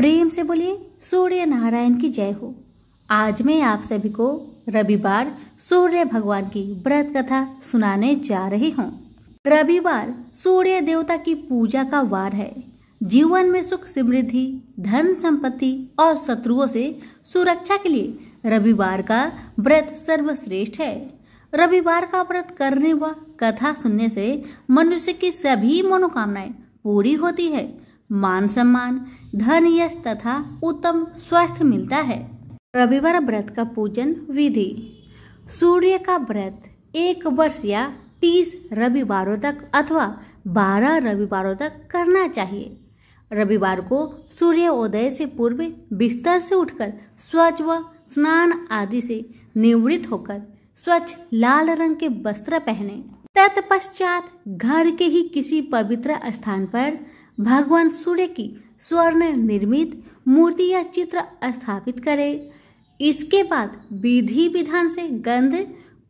प्रेम से बोलिए सूर्य नारायण की जय हो। आज मैं आप सभी को रविवार सूर्य भगवान की व्रत कथा सुनाने जा रही हूँ। रविवार सूर्य देवता की पूजा का वार है। जीवन में सुख समृद्धि, धन संपत्ति और शत्रुओं से सुरक्षा के लिए रविवार का व्रत सर्वश्रेष्ठ है। रविवार का व्रत करने व कथा सुनने से मनुष्य की सभी मनोकामनाएं पूरी होती है। मान सम्मान, धन, यश तथा उत्तम स्वास्थ्य मिलता है। रविवार व्रत का पूजन विधि। सूर्य का व्रत 1 वर्ष या 30 रविवारों तक अथवा 12 रविवारों तक करना चाहिए। रविवार को सूर्योदय से पूर्व बिस्तर से उठकर स्वच्छ व स्नान आदि से निवृत्त होकर स्वच्छ लाल रंग के वस्त्र पहने। तत्पश्चात घर के ही किसी पवित्र स्थान पर भगवान सूर्य की स्वर्ण निर्मित मूर्ति या चित्र स्थापित करें। इसके बाद विधि विधान से गंध,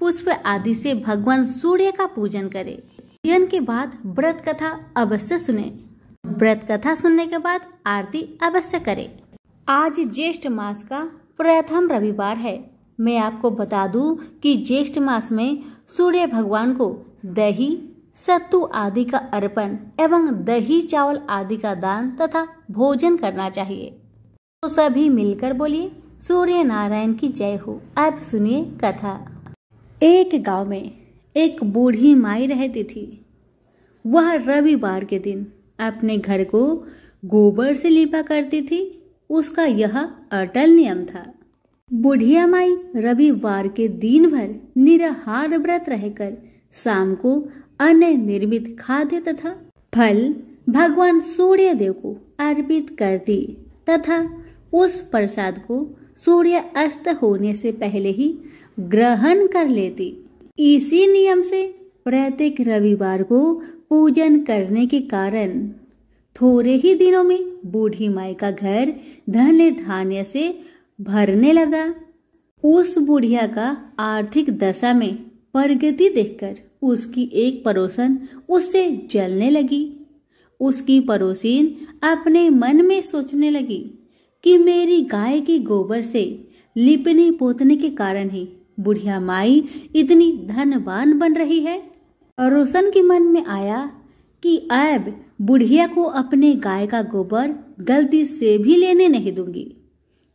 पुष्प आदि से भगवान सूर्य का पूजन करें। पूजन के बाद व्रत कथा अवश्य सुने। व्रत कथा सुनने के बाद आरती अवश्य करें। आज ज्येष्ठ मास का प्रथम रविवार है। मैं आपको बता दूं कि ज्येष्ठ मास में सूर्य भगवान को दही, सत्तू आदि का अर्पण एवं दही चावल आदि का दान तथा भोजन करना चाहिए। तो सभी मिलकर बोलिए सूर्य नारायण की जय हो। अब सुनिए कथा। एक गांव में एक बूढ़ी माई रहती थी। वह रविवार के दिन अपने घर को गोबर से लिपा करती थी। उसका यह अटल नियम था। बुढ़िया माई रविवार के दिन भर निराहार व्रत रहकर शाम को अन्न निर्मित खाद्य तथा फल भगवान सूर्य देव को अर्पित करती तथा उस प्रसाद को सूर्य अस्त होने से पहले ही ग्रहण कर लेती। इसी नियम से प्रत्येक रविवार को पूजन करने के कारण थोड़े ही दिनों में बूढ़ी माई का घर धन धान्य से भरने लगा। उस बुढ़िया का आर्थिक दशा में प्रगति देखकर उसकी एक पड़ोसन उससे जलने लगी। उसकी पड़ोसीन अपने मन में सोचने लगी कि मेरी गाय की गोबर से लिपने पोतने के कारण ही बुढ़िया माई इतनी धनवान बन रही है। पड़ोसन के मन में आया कि अब बुढ़िया को अपने गाय का गोबर गलती से भी लेने नहीं दूंगी।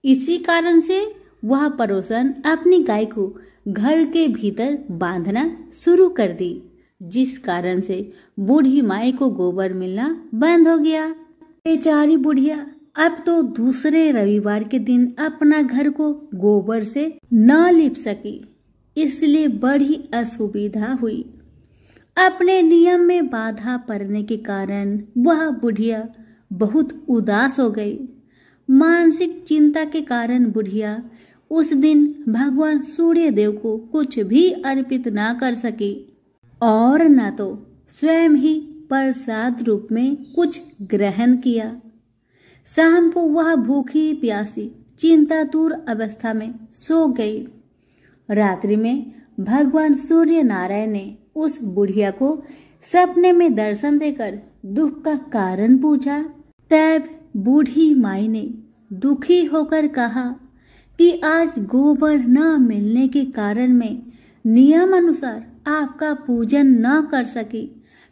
इसी कारण से वह पड़ोसन अपनी गाय को घर के भीतर बांधना शुरू कर दी, जिस कारण से बूढ़ी माई को गोबर मिलना बंद हो गया। बेचारी बुढ़िया अब तो दूसरे रविवार के दिन अपना घर को गोबर से न लिप सकी, इसलिए बड़ी असुविधा हुई। अपने नियम में बाधा पड़ने के कारण वह बुढ़िया बहुत उदास हो गई। मानसिक चिंता के कारण बुढ़िया उस दिन भगवान सूर्य देव को कुछ भी अर्पित ना कर सकी और न तो स्वयं ही प्रसाद रूप में कुछ ग्रहण किया। शाम को वह भूखी प्यासी चिंतातुर अवस्था में सो गई। रात्रि में भगवान सूर्य नारायण ने उस बुढ़िया को सपने में दर्शन देकर दुख का कारण पूछा। तब बूढ़ी माई ने दुखी होकर कहा कि आज गोबर न मिलने के कारण मैं नियम अनुसार आपका पूजन न कर सकी।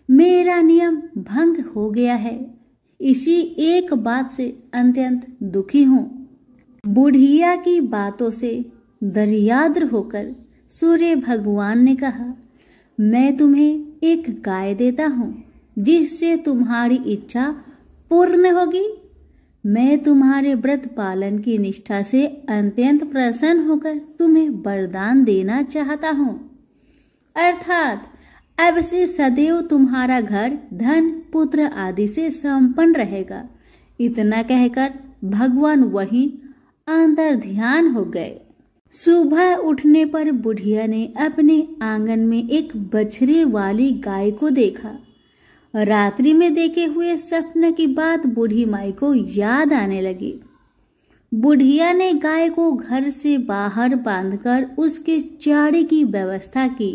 मेरा नियम भंग हो गया है। इसी एक बात से अत्यंत दुखी हूँ। बुढ़िया की बातों से दरियाद्र होकर सूर्य भगवान ने कहा, मैं तुम्हें एक गाय देता हूँ जिससे तुम्हारी इच्छा पूर्ण होगी। मैं तुम्हारे व्रत पालन की निष्ठा से अत्यंत प्रसन्न होकर तुम्हें वरदान देना चाहता हूँ, अर्थात अब से सदैव तुम्हारा घर धन पुत्र आदि से संपन्न रहेगा। इतना कहकर भगवान वहीं अंतर ध्यान हो गए। सुबह उठने पर बुढ़िया ने अपने आंगन में एक बछड़े वाली गाय को देखा। रात्रि में देखे हुए सपने की बात बूढ़ी माई को याद आने लगी। बुढ़िया ने गाय को घर से बाहर बांधकर उसके चारे की व्यवस्था की।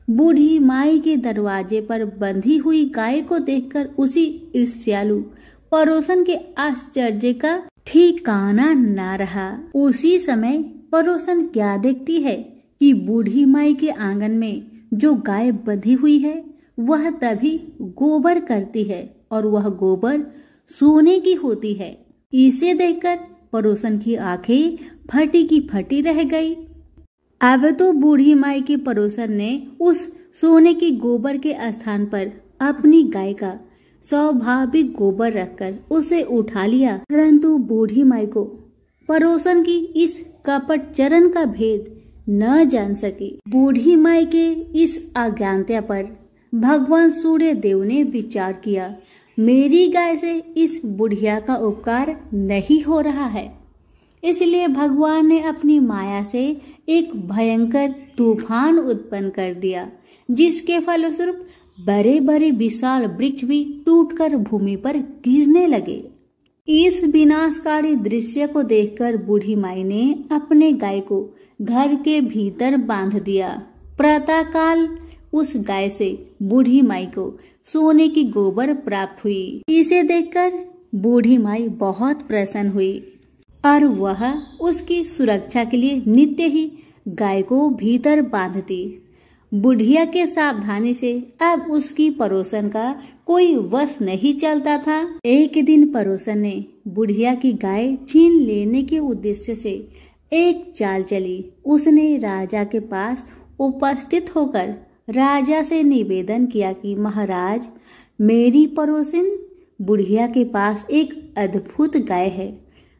बूढ़ी माई के दरवाजे पर बंधी हुई गाय को देखकर उसी ईर्ष्यालु पड़ोसन के आश्चर्य का ठिकाना ना रहा। उसी समय पड़ोसन क्या देखती है कि बूढ़ी माई के आंगन में जो गाय बंधी हुई है वह तभी गोबर करती है और वह गोबर सोने की होती है। इसे देखकर पड़ोसन की आंखें फटी की फटी रह गई। अब तो बूढ़ी माई के पड़ोसन ने उस सोने की गोबर के स्थान पर अपनी गाय का स्वाभाविक गोबर रखकर उसे उठा लिया, परंतु बूढ़ी माई को पड़ोसन की इस कपट चरण का भेद न जान सकी। बूढ़ी माई के इस अज्ञानता पर भगवान सूर्य देव ने विचार किया, मेरी गाय से इस बुढ़िया का उपकार नहीं हो रहा है। इसलिए भगवान ने अपनी माया से एक भयंकर तूफान उत्पन्न कर दिया, जिसके फलस्वरूप बड़े बड़े विशाल वृक्ष भी टूटकर भूमि पर गिरने लगे। इस विनाशकारी दृश्य को देखकर बूढ़ी माई ने अपने गाय को घर के भीतर बांध दिया। प्रातःकाल उस गाय से बूढ़ी माई को सोने की गोबर प्राप्त हुई। इसे देखकर बूढ़ी माई बहुत प्रसन्न हुई और वह उसकी सुरक्षा के लिए नित्य ही गाय को भीतर बांधती। बुढ़िया के सावधानी से अब उसकी पड़ोसन का कोई वश नहीं चलता था। एक दिन पड़ोसन ने बुढ़िया की गाय छीन लेने के उद्देश्य से एक चाल चली। उसने राजा के पास उपस्थित होकर राजा से निवेदन किया कि महाराज, मेरी पड़ोसन बुढ़िया के पास एक अद्भुत गाय है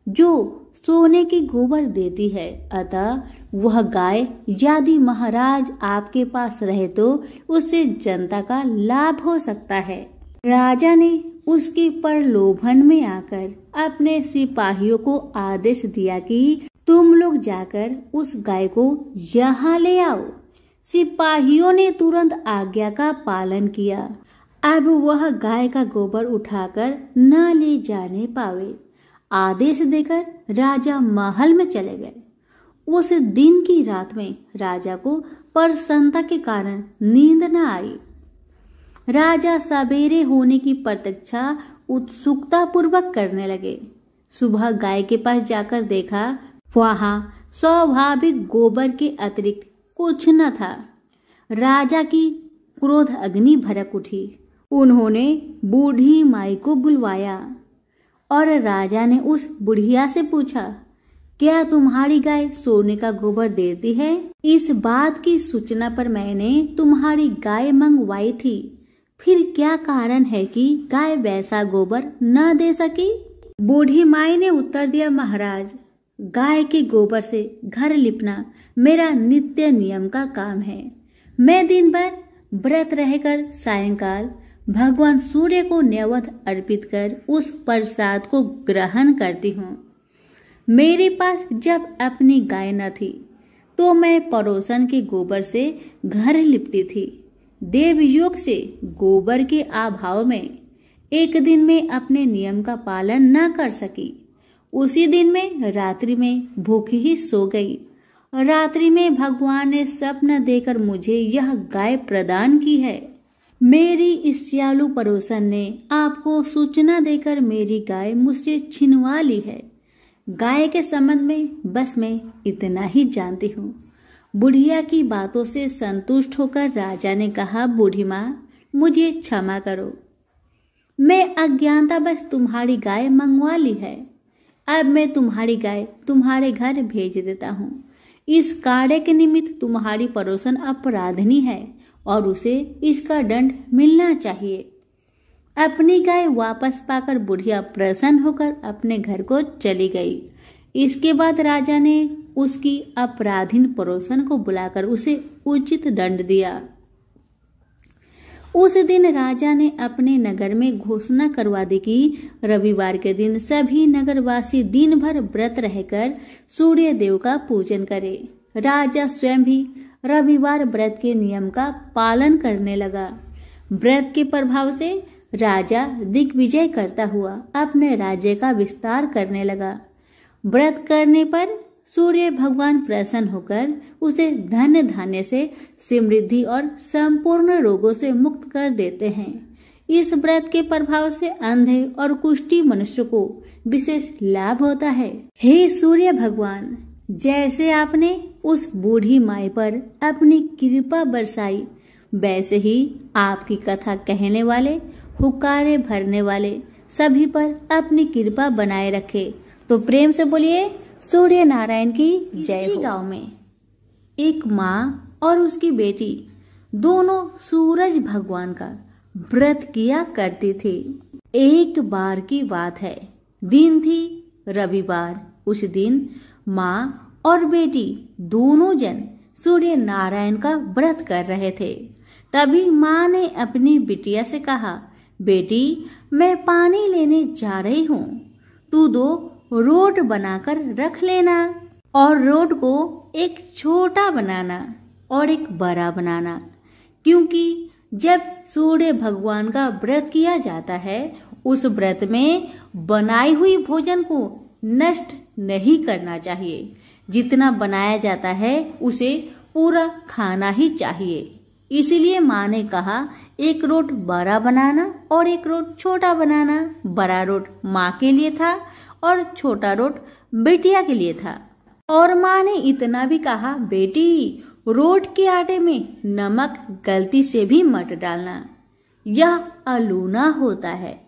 जो सोने की गोबर देती है, अतः वह गाय यदि महाराज आपके पास रहे तो उससे जनता का लाभ हो सकता है। राजा ने उसके प्रलोभन में आकर अपने सिपाहियों को आदेश दिया कि तुम लोग जाकर उस गाय को यहाँ ले आओ। सिपाहियों ने तुरंत आज्ञा का पालन किया। अब वह गाय का गोबर उठाकर न ले जाने पावे। आदेश देकर राजा महल में चले गए। उस दिन की रात में राजा को प्रसन्नता के कारण नींद न आई। राजा सवेरे होने की प्रतीक्षा उत्सुकता पूर्वक करने लगे। सुबह गाय के पास जाकर देखा, वहां स्वाभाविक गोबर के अतिरिक्त कुछ न था। राजा की क्रोध अग्नि भड़क उठी। उन्होंने बूढ़ी माई को बुलवाया और राजा ने उस बुढ़िया से पूछा, क्या तुम्हारी गाय सोने का गोबर देती है? इस बात की सूचना पर मैंने तुम्हारी गाय मंगवाई थी, फिर क्या कारण है कि गाय वैसा गोबर न दे सकी? बूढ़ी माई ने उत्तर दिया, महाराज, गाय के गोबर से घर लिपना मेरा नित्य नियम का काम है। मैं दिन भर व्रत रहकर सायंकाल भगवान सूर्य को नैवेद्य अर्पित कर उस प्रसाद को ग्रहण करती हूँ। मेरे पास जब अपनी गाय न थी तो मैं पड़ोसन के गोबर से घर लिपती थी। देवयोग से गोबर के अभाव में एक दिन में अपने नियम का पालन न कर सकी। उसी दिन में रात्रि में भूखी ही सो गई। रात्रि में भगवान ने स्वप्न देकर मुझे यह गाय प्रदान की है। मेरी इस सियालू पड़ोसन ने आपको सूचना देकर मेरी गाय मुझसे छिनवा ली है। गाय के संबंध में बस मैं इतना ही जानती हूँ। बुढ़िया की बातों से संतुष्ट होकर राजा ने कहा, बूढ़ी माँ, मुझे क्षमा करो, मैं अज्ञानतावश तुम्हारी गाय मंगवा ली है। अब मैं तुम्हारी गाय तुम्हारे घर भेज देता हूँ। इस कार्य के निमित्त तुम्हारी पड़ोसन अपराधिनी है और उसे इसका दंड मिलना चाहिए। अपनी गाय वापस पाकर बुढ़िया प्रसन्न होकर अपने घर को चली गई। इसके बाद राजा ने उसकी अपराधीन पड़ोसन को बुलाकर उसे उचित दंड दिया। उस दिन राजा ने अपने नगर में घोषणा करवा दी कि रविवार के दिन सभी नगरवासी दिन भर व्रत रहकर सूर्य देव का पूजन करें। राजा स्वयं भी रविवार व्रत के नियम का पालन करने लगा। व्रत के प्रभाव से राजा दिग्विजय करता हुआ अपने राज्य का विस्तार करने लगा। व्रत करने पर सूर्य भगवान प्रसन्न होकर उसे धन धान्य से समृद्धि और संपूर्ण रोगों से मुक्त कर देते हैं। इस व्रत के प्रभाव से अंधे और कुष्ठी मनुष्य को विशेष लाभ होता है। हे सूर्य भगवान, जैसे आपने उस बूढ़ी माई पर अपनी कृपा बरसाई, वैसे ही आपकी कथा कहने वाले, हुक्कारे भरने वाले सभी पर अपनी कृपा बनाए रखे। तो प्रेम से बोलिए सूर्य नारायण की जय हो। गांव में एक माँ और उसकी बेटी दोनों सूरज भगवान का व्रत किया करती थी। एक बार की बात है, दिन थी रविवार। उस दिन माँ और बेटी दोनों जन सूर्य नारायण का व्रत कर रहे थे। तभी माँ ने अपनी बिटिया से कहा, बेटी मैं पानी लेने जा रही हूँ, तू 2 रोट बनाकर रख लेना और रोट को एक छोटा बनाना और एक बड़ा बनाना, क्योंकि जब सूर्य भगवान का व्रत किया जाता है उस व्रत में बनाई हुई भोजन को नष्ट नहीं करना चाहिए। जितना बनाया जाता है उसे पूरा खाना ही चाहिए। इसीलिए माँ ने कहा, एक रोट बड़ा बनाना और एक रोट छोटा बनाना। बड़ा रोट माँ के लिए था और छोटा रोट बेटिया के लिए था। और माँ ने इतना भी कहा, बेटी रोट के आटे में नमक गलती से भी मत डालना, यह अलूना होता है।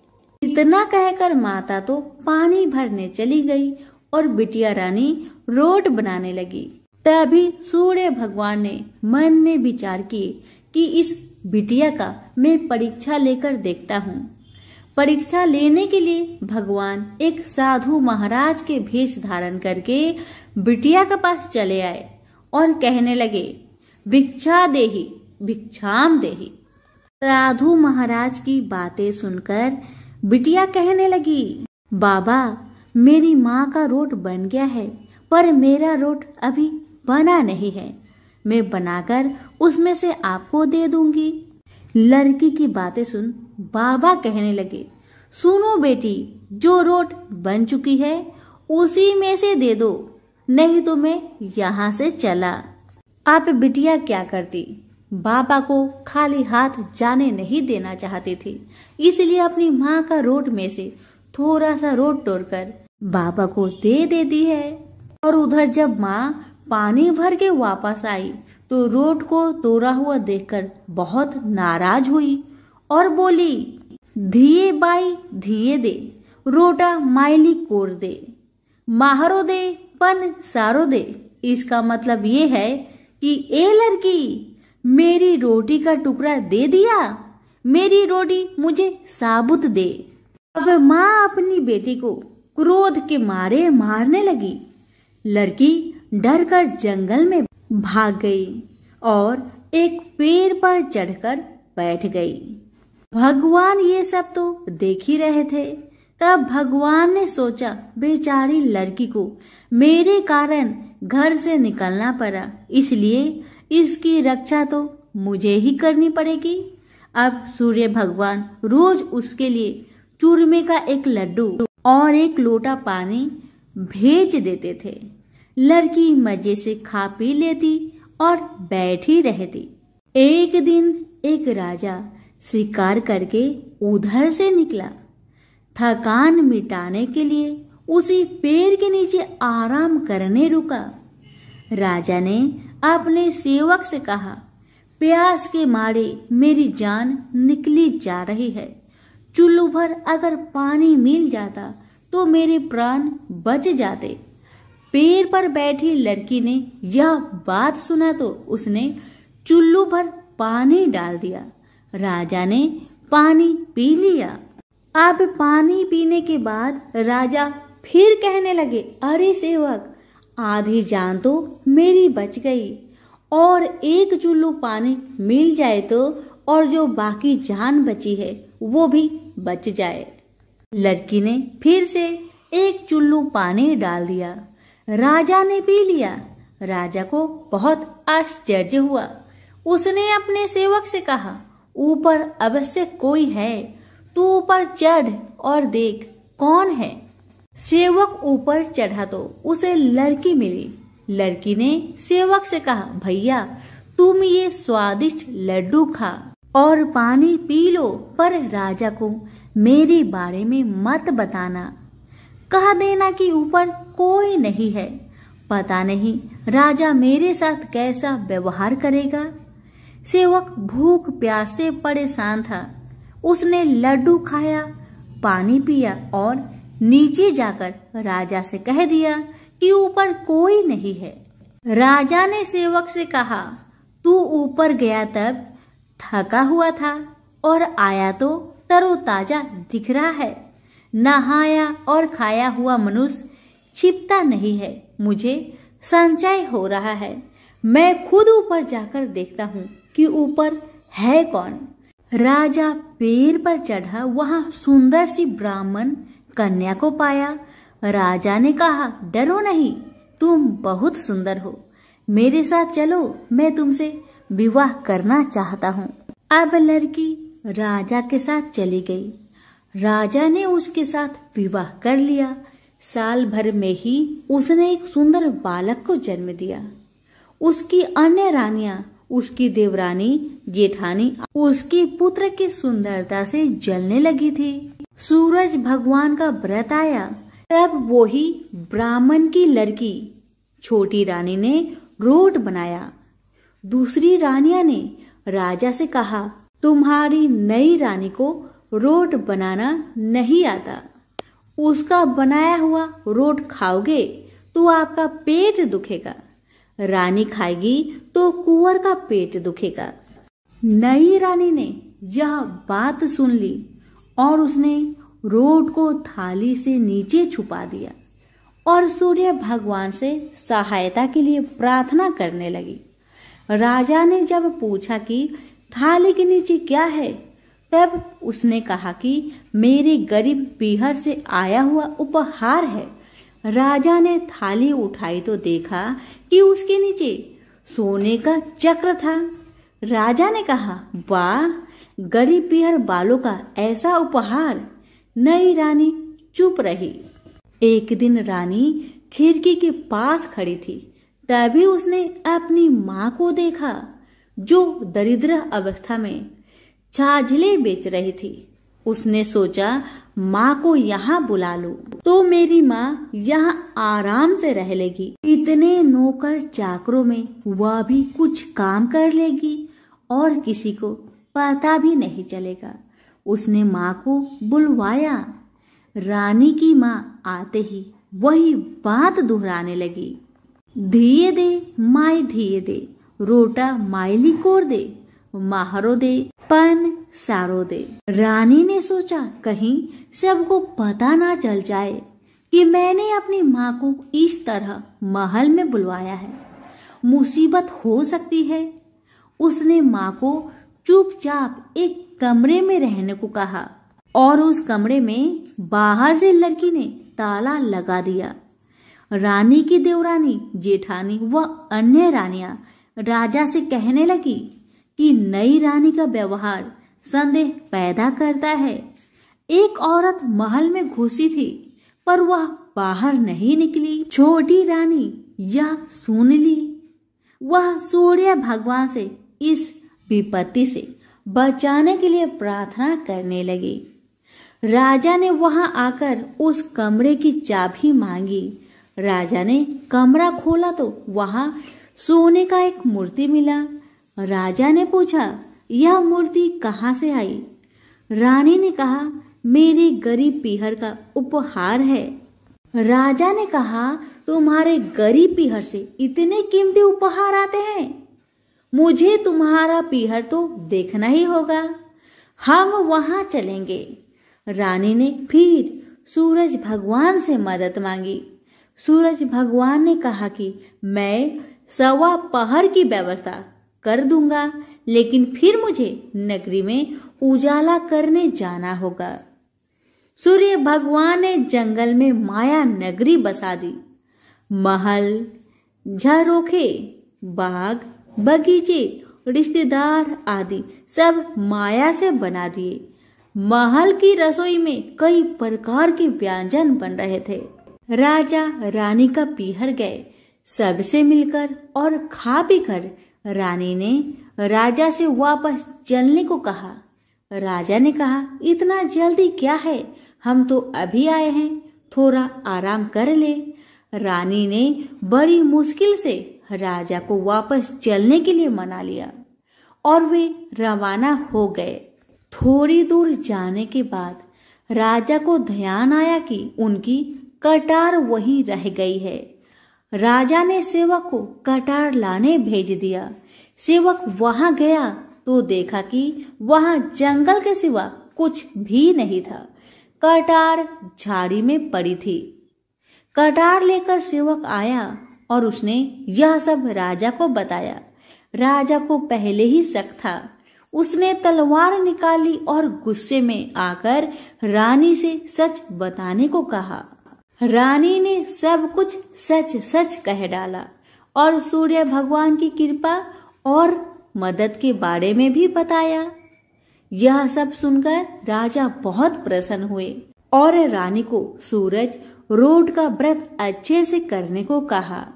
इतना कहकर माता तो पानी भरने चली गई और बिटिया रानी रोट बनाने लगी। तभी सूर्य भगवान ने मन में विचार किए कि इस बिटिया का मैं परीक्षा लेकर देखता हूँ। परीक्षा लेने के लिए भगवान एक साधु महाराज के भेष धारण करके बिटिया के पास चले आए और कहने लगे, भिक्षा देहि भिक्षाम देहि। साधु महाराज की बातें सुनकर बिटिया कहने लगी, बाबा मेरी माँ का रोट बन गया है, पर मेरा रोट अभी बना नहीं है, मैं बनाकर उसमें से आपको दे दूंगी। लड़की की बातें सुन बाबा कहने लगे, सुनो बेटी, जो रोट बन चुकी है उसी में से दे दो, नहीं तो मैं यहाँ से चला। आप बिटिया क्या करती, बाबा को खाली हाथ जाने नहीं देना चाहती थी, इसलिए अपनी माँ का रोट में से थोड़ा सा रोट तोड़कर बाबा को दे देती है। और उधर जब माँ पानी भर के वापस आई तो रोट को तोड़ा हुआ देखकर बहुत नाराज हुई और बोली, धिये बाई धिये दे, रोटा माइली कोर दे, माहरो दे पन सारो दे। इसका मतलब ये है कि ए लड़की, मेरी रोटी का टुकड़ा दे दिया, मेरी रोटी मुझे साबुत दे। अब माँ अपनी बेटी को क्रोध के मारे मारने लगी। लड़की डर कर जंगल में भाग गई और एक पेड़ पर चढ़कर बैठ गई। भगवान ये सब तो देख ही रहे थे। तब भगवान ने सोचा, बेचारी लड़की को मेरे कारण घर से निकलना पड़ा, इसलिए इसकी रक्षा तो मुझे ही करनी पड़ेगी। अब सूर्य भगवान रोज उसके लिए चूरमे का एक लड्डू और एक लोटा पानी भेज देते थे। लड़की मजे से खा पी लेती और बैठी रहती। एक दिन एक राजा शिकार करके उधर से निकला। थकान मिटाने के लिए उसी पेड़ के नीचे आराम करने रुका। राजा ने अपने सेवक से कहा, प्यास के मारे मेरी जान निकली जा रही है, चुल्लू भर अगर पानी मिल जाता तो मेरे प्राण बच जाते। पेड़ पर बैठी लड़की ने यह बात सुना तो उसने चुल्लू भर पानी डाल दिया। राजा ने पानी पी लिया। अब पानी पीने के बाद राजा फिर कहने लगे, अरे सेवक, आधी जान तो मेरी बच गई और एक चुल्लू पानी मिल जाए तो और जो बाकी जान बची है वो भी बच जाए। लड़की ने फिर से एक चुल्लू पानी डाल दिया। राजा ने पी लिया। राजा को बहुत आश्चर्य हुआ। उसने अपने सेवक से कहा, ऊपर अवश्य कोई है, तू ऊपर चढ़ और देख कौन है। सेवक ऊपर चढ़ा तो उसे लड़की मिली। लड़की ने सेवक से कहा, भैया तुम ये स्वादिष्ट लड्डू खा, और पानी पी लो, पर राजा को मेरे बारे में मत बताना। कह देना कि ऊपर कोई नहीं है। पता नहीं राजा मेरे साथ कैसा व्यवहार करेगा। सेवक भूख प्यास से परेशान था। उसने लड्डू खाया, पानी पिया और नीचे जाकर राजा से कह दिया कि ऊपर कोई नहीं है। राजा ने सेवक से कहा, तू ऊपर गया तब थका हुआ था और आया तो तरोताजा दिख रहा है। नहाया और खाया हुआ मनुष्य छिपता नहीं है। मुझे संशय हो रहा है। मैं खुद ऊपर जाकर देखता हूँ कि ऊपर है कौन। राजा पेड़ पर चढ़ा, वहां सुंदर सी ब्राह्मण कन्या को पाया। राजा ने कहा, डरो नहीं, तुम बहुत सुंदर हो। मेरे साथ चलो, मैं तुमसे विवाह करना चाहता हूँ। अब लड़की राजा के साथ चली गई। राजा ने उसके साथ विवाह कर लिया। साल भर में ही उसने एक सुंदर बालक को जन्म दिया। उसकी अन्य रानियां, उसकी देवरानी जेठानी उसके पुत्र की सुंदरता से जलने लगी थी। सूरज भगवान का व्रत आया, तब वो ही ब्राह्मण की लड़की छोटी रानी ने रोट बनाया। दूसरी रानियां ने राजा से कहा, तुम्हारी नई रानी को रोट बनाना नहीं आता। उसका बनाया हुआ रोट खाओगे तो आपका पेट दुखेगा। रानी खाएगी तो कुंवर का पेट दुखेगा। नई रानी ने यह बात सुन ली और उसने रोट को थाली से नीचे छुपा दिया और सूर्य भगवान से सहायता के लिए प्रार्थना करने लगी। राजा ने जब पूछा कि थाली के नीचे क्या है, तब उसने कहा कि मेरे गरीब पीहर से आया हुआ उपहार है। राजा ने थाली उठाई तो देखा कि उसके नीचे सोने का चक्र था। राजा ने कहा, वाह, गरीब पीहर बालों का ऐसा उपहार। नई रानी चुप रही। एक दिन रानी खिड़की के पास खड़ी थी। तभी उसने अपनी माँ को देखा, जो दरिद्र अवस्था में छाछले बेच रही थी। उसने सोचा, माँ को यहाँ बुला लूं तो मेरी माँ यहाँ आराम से रह लेगी। इतने नौकर चाकरों में वह भी कुछ काम कर लेगी और किसी को पता भी नहीं चलेगा। उसने माँ को बुलवाया। रानी की माँ आते ही वही बात दोहराने लगी, धिये दे माई धिये दे, रोटा माइली कोर दे, माहरो दे पन सारो दे। रानी ने सोचा, कहीं सबको पता ना चल जाए कि मैंने अपनी माँ को इस तरह महल में बुलवाया है। मुसीबत हो सकती है। उसने माँ को चुपचाप एक कमरे में रहने को कहा और उस कमरे में बाहर से लड़की ने ताला लगा दिया। रानी की देवरानी जेठानी व अन्य रानियां राजा से कहने लगी कि नई रानी का व्यवहार संदेह पैदा करता है। एक औरत महल में घुसी थी, पर वह बाहर नहीं निकली। छोटी रानी यह सुन ली। वह सूर्य भगवान से इस विपत्ति से बचाने के लिए प्रार्थना करने लगी। राजा ने वहां आकर उस कमरे की चाबी मांगी। राजा ने कमरा खोला तो वहां सोने का एक मूर्ति मिला। राजा ने पूछा, यह मूर्ति कहाँ से आई? रानी ने कहा, मेरे गरीब पीहर का उपहार है। राजा ने कहा, तुम्हारे गरीब पीहर से इतने कीमती उपहार आते हैं? मुझे तुम्हारा पीहर तो देखना ही होगा। हम वहां चलेंगे। रानी ने फिर सूरज भगवान से मदद मांगी। सूरज भगवान ने कहा कि मैं 1.25 पहर की व्यवस्था कर दूंगा, लेकिन फिर मुझे नगरी में उजाला करने जाना होगा। सूर्य भगवान ने जंगल में माया नगरी बसा दी। महल, झरोखे, बाग, बगीचे, रिश्तेदार आदि सब माया से बना दिए। महल की रसोई में कई प्रकार के व्यंजन बन रहे थे। राजा रानी का पीहर गए। सबसे मिलकर और खा पी कर रानी ने राजा से वापस चलने को कहा। राजा ने कहा, इतना जल्दी क्या है, हम तो अभी आए हैं, थोड़ा आराम कर ले। रानी ने बड़ी मुश्किल से राजा को वापस चलने के लिए मना लिया और वे रवाना हो गए। थोड़ी दूर जाने के बाद राजा को ध्यान आया कि उनकी कटार वहीं रह गई है। राजा ने सेवक को कटार लाने भेज दिया। सेवक वहां गया तो देखा कि वहां जंगल के सिवा कुछ भी नहीं था। कटार झाड़ी में पड़ी थी। कटार लेकर सेवक आया और उसने यह सब राजा को बताया। राजा को पहले ही शक था। उसने तलवार निकाली और गुस्से में आकर रानी से सच बताने को कहा। रानी ने सब कुछ सच सच कह डाला और सूर्य भगवान की कृपा और मदद के बारे में भी बताया। यह सब सुनकर राजा बहुत प्रसन्न हुए और रानी को सूरज रोड का व्रत अच्छे से करने को कहा।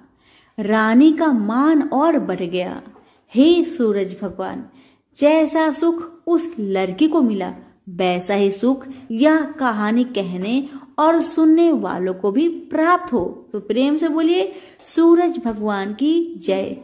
रानी का मान और बढ़ गया। हे सूरज भगवान, जैसा सुख उस लड़की को मिला वैसा ही सुख यह कहानी कहने और सुनने वालों को भी प्राप्त हो। तो प्रेम से बोलिए सूरज भगवान की जय।